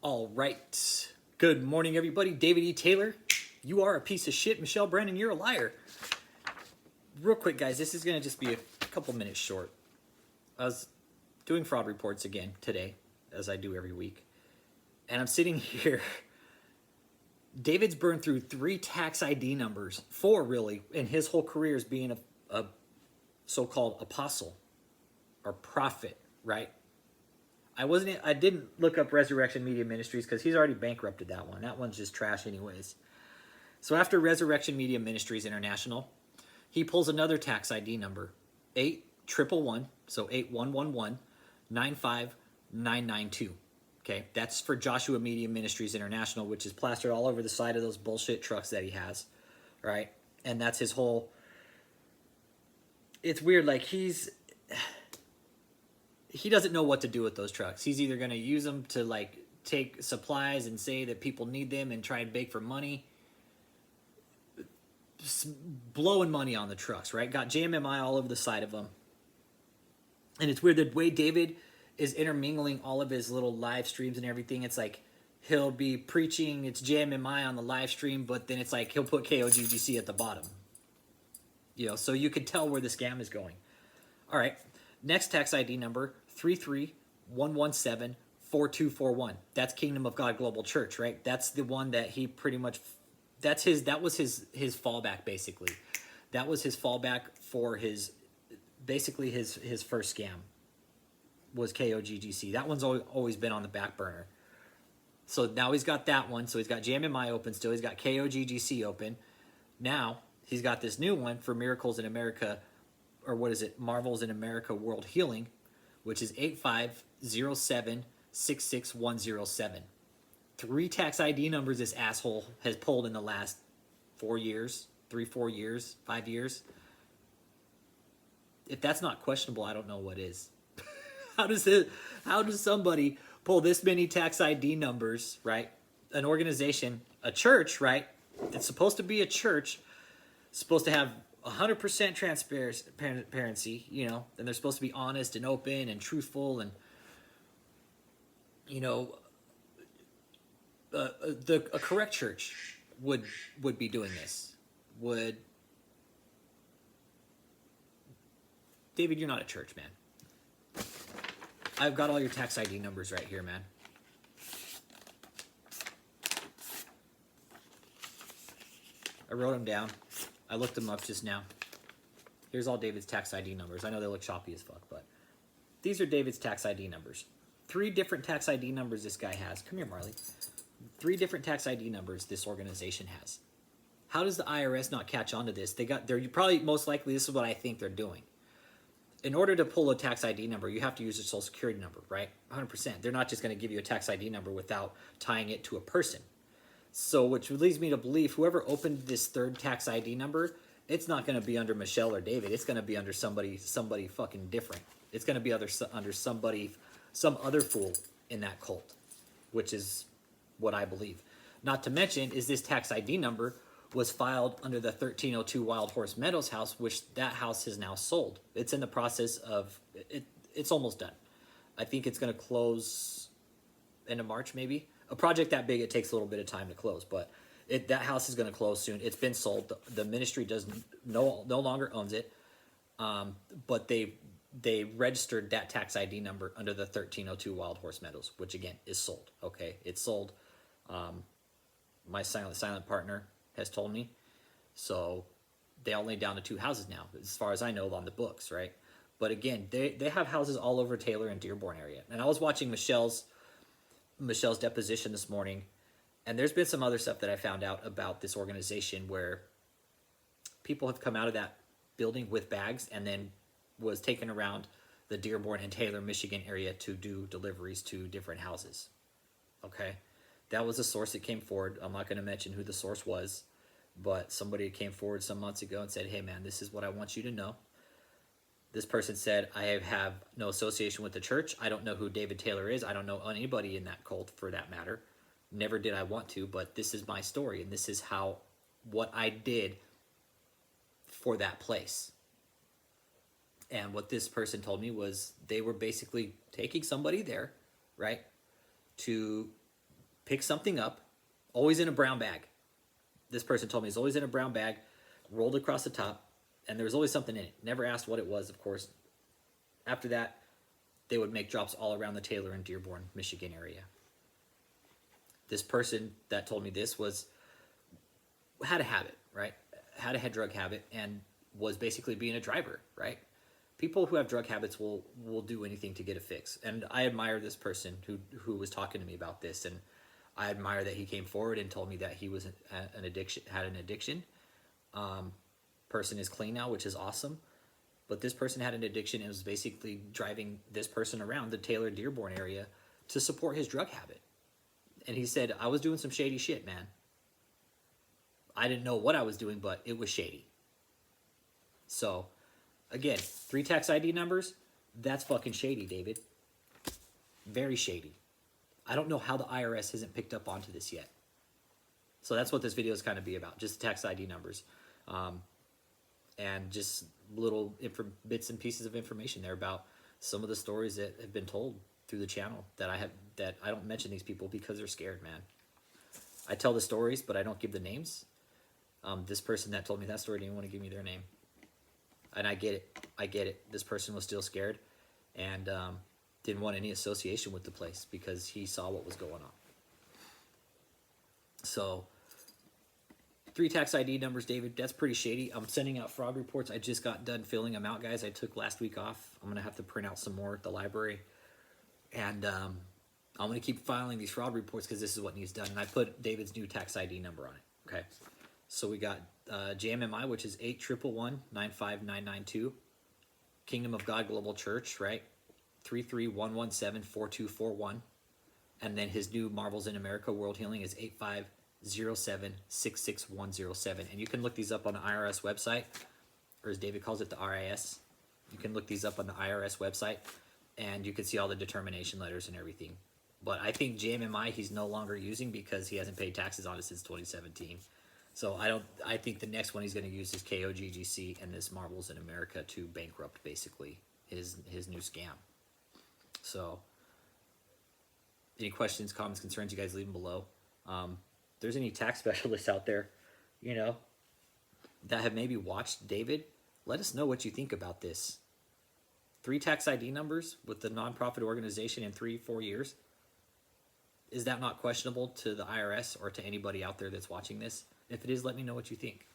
All right. Good morning, everybody. David E. Taylor, you are a piece of shit. Michelle Brennan, you're a liar. Real quick, guys, this is going to just be a couple minutes short. I was doing fraud reports again today, as I do every week. And I'm sitting here. David's burned through 3 tax ID numbers, 4 really, in his whole career as being a so-called apostle or prophet, right? I didn't look up Resurrection Media Ministries because he's already bankrupted that one. That one's just trash anyways. So after Resurrection Media Ministries International, he pulls another tax ID number, 8111, so 8111 95992. Okay, that's for Joshua Media Ministries International, which is plastered all over the side of those bullshit trucks that he has, right? And that's his whole. It's weird, like he doesn't know what to do with those trucks. He's either going to use them to like take supplies and say that people need them and try and beg for money. Just blowing money on the trucks, right? Got JMMI all over the side of them. And it's weird the way David is intermingling all of his little live streams and everything. It's like he'll be preaching, it's JMMI on the live stream, but then it's like he'll put KOGGC at the bottom. You know, so you can tell where the scam is going. All right. Next tax ID number, 331174241. That's Kingdom of God Global Church, right? That's the one that he pretty much, that was his fallback, basically. That was his fallback for his first scam was KOGGC. That one's always been on the back burner. So now he's got that one. So he's got JMMI open still. He's got KOGGC open. Now he's got this new one for Miracles in America, or what is it? Marvels in America World Healing, which is 850766107. 3 tax ID numbers this asshole has pulled in the last 4 years, 4 years, 5 years. If that's not questionable, I don't know what is. How does somebody pull this many tax ID numbers, right? An organization, a church, right? It's supposed to be a church, supposed to have 100% transparency, you know, and they're supposed to be honest and open and truthful, and you know, a correct church would be doing this. David, you're not a church, man. I've got all your tax ID numbers right here, man. I wrote them down. I looked them up just now. Here's all David's tax ID numbers. I know they look choppy as fuck, but these are David's tax ID numbers. 3 different tax ID numbers this guy has. Come here, Marley. 3 different tax ID numbers this organization has. How does the IRS not catch on to this? They're probably, most likely, this is what I think they're doing. In order to pull a tax ID number, you have to use your social security number, right? 100%. They're not just going to give you a tax ID number without tying it to a person. So, which leads me to believe whoever opened this 3rd tax ID number, it's not going to be under Michelle or David. It's going to be under somebody fucking different. It's going to be under somebody, some other fool in that cult, which is what I believe. Not to mention is this tax ID number was filed under the 1302 Wild Horse Meadows house, which that house is now sold. It's in the process of, it's almost done. I think it's going to close end of March, maybe. A project that big, it takes a little bit of time to close, but that house is going to close soon. It's been sold. The ministry no longer owns it, but they registered that tax ID number under the 1302 Wild Horse Meadows, which again is sold. Okay, it's sold. My silent partner has told me, so they only down to 2 houses now, as far as I know, on the books, right? But again, they have houses all over Taylor and Dearborn area. And I was watching Michelle's deposition this morning, and there's been some other stuff that I found out about this organization where people have come out of that building with bags and then was taken around the Dearborn and Taylor, Michigan area to do deliveries to different houses. Okay? That was a source that came forward. I'm not going to mention who the source was, but somebody came forward some months ago and said, hey man, this is what I want you to know. This person said, I have no association with the church. I don't know who David Taylor is. I don't know anybody in that cult for that matter. Never did I want to, but this is my story, and this is what I did for that place. And what this person told me was they were basically taking somebody there, right, to picked something up, always in a brown bag. This person told me it's always in a brown bag, rolled across the top, and there was always something in it. Never asked what it was, of course. After that, they would make drops all around the Taylor and Dearborn, Michigan area. This person that told me this had a habit, right? Had a head drug habit and was basically being a driver, right? People who have drug habits will do anything to get a fix. And I admire this person who was talking to me about this, and I admire that he came forward and told me that he was had an addiction. Person is clean now, which is awesome. But this person had an addiction and was basically driving this person around the Taylor Dearborn area to support his drug habit. And he said, I was doing some shady shit, man. I didn't know what I was doing, but it was shady. So, again, 3 tax ID numbers, that's fucking shady, David. Very shady. I don't know how the IRS hasn't picked up onto this yet. So that's what this video is kind of be about, just tax ID numbers. And just little bits and pieces of information there about some of the stories that have been told through the channel that I don't mention these people because they're scared, man. I tell the stories, but I don't give the names. This person that told me that story didn't want to give me their name. And I get it. This person was still scared and didn't want any association with the place because he saw what was going on. So, 3 tax ID numbers, David, that's pretty shady. I'm sending out fraud reports. I just got done filling them out, guys. I took last week off. I'm going to have to print out some more at the library. And I'm going to keep filing these fraud reports because this is what needs done. And I put David's new tax ID number on it. Okay. So we got JMMI, which is 811-95992. Kingdom of God Global Church, right? 331174241. And then his new Marvels in America World Healing is 8507-66107. And you can look these up on the IRS website, or as David calls it, the RIS. You can look these up on the IRS website, and you can see all the determination letters and everything. But I think JMMI he's no longer using because he hasn't paid taxes on it since 2017. So I think the next one he's going to use is KOGGC and this Marvels in America to bankrupt basically his new scam. So any questions, comments, concerns, you guys leave them below. If there's any tax specialists out there, you know, that have maybe watched David, let us know what you think about this. 3 tax ID numbers with the nonprofit organization in 3-4 years. Is that not questionable to the IRS or to anybody out there that's watching this? If it is, let me know what you think.